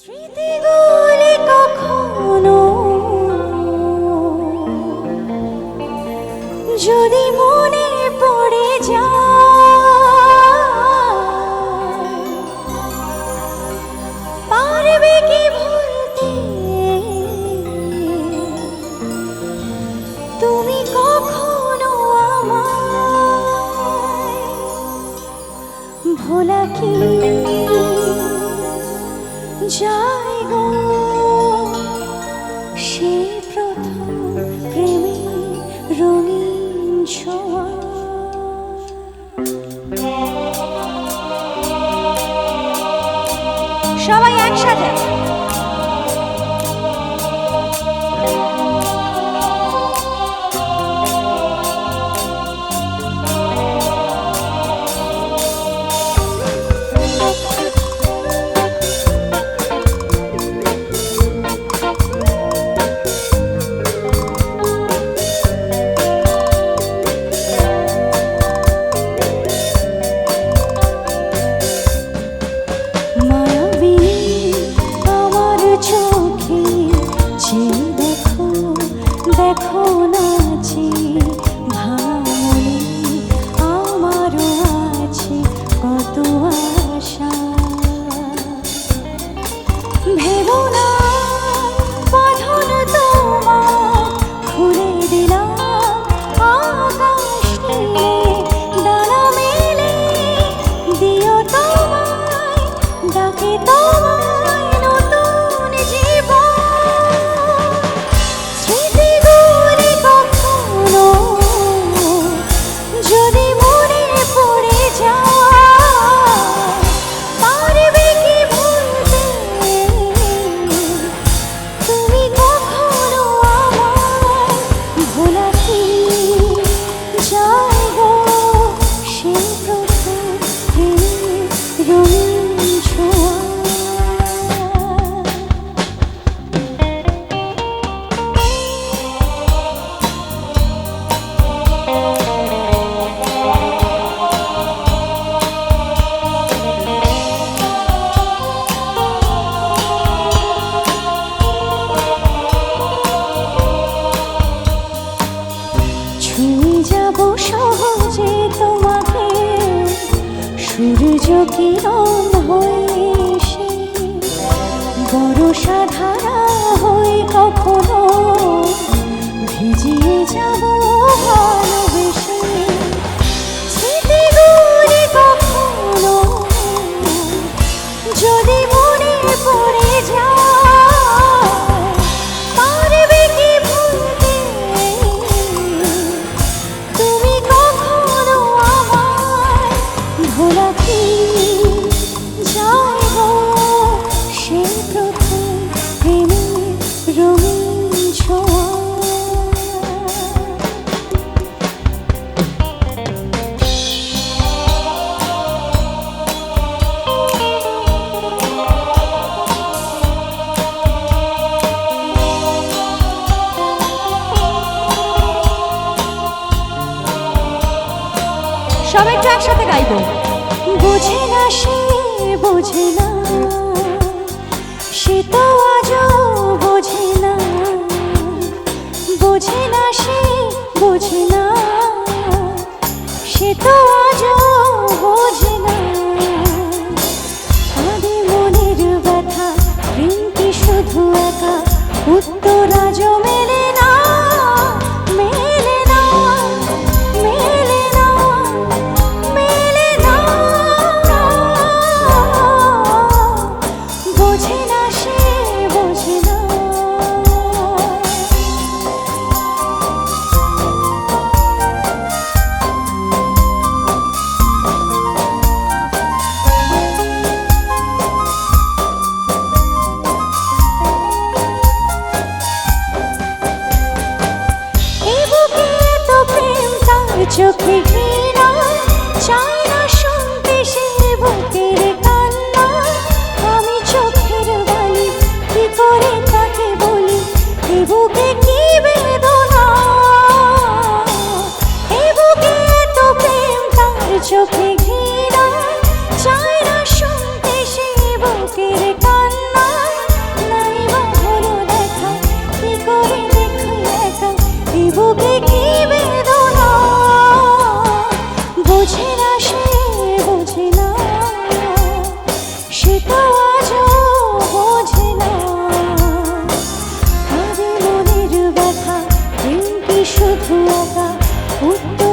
স্মৃতিগুলি কখনো যদি মনে পড়ে যায়, পারবে কি ভুলতে তুমি কখনো আমায়? ভোলা কি যায় গো সেই প্রথম প্রেমে রঙিন ছোঁয়া। সবাই একসাথে দেখো নাচি ভাঙনে আমারও আছে কত আশা। ভেবো না বাঁধন তোমার খুলে দিলাম আকাশ নীলে, ডানা মেলে দিও তোমায় ডাকে তোমায় নতুন জীবন। সহজে তোমাকে সূর্য কিরণ হয়ে এসে বরষা ধারা হয়ে কখনো ভিজিয়ে যাব ভালোবেসে। স্মৃতিগুলি কখনো যদি মনে পড়ে যায়, পারবে কি ভুলতে তুমি কখনো আমায়? ভোলা কি যায় গো সেই প্রথম প্রেমের রঙিন ছোঁয়া। সবাই একটু একসাথে গাইবো। বোঝে না সে বোঝে না, সে তো আজও বোঝে না। বোঝে না সে বোঝে না, সে তো আজও বোঝে না। আমাদের মনের ব্যথা প্রেম কি শুধু একা উত্তর আজও মেলে না, মেলে না, মেলে না, মেলে না। বোঝে না সে না সে বোঝে না, সে তো আজও বোঝে না। আরে মনের ব্যথা, প্রেম কি শুধু একা উত্তর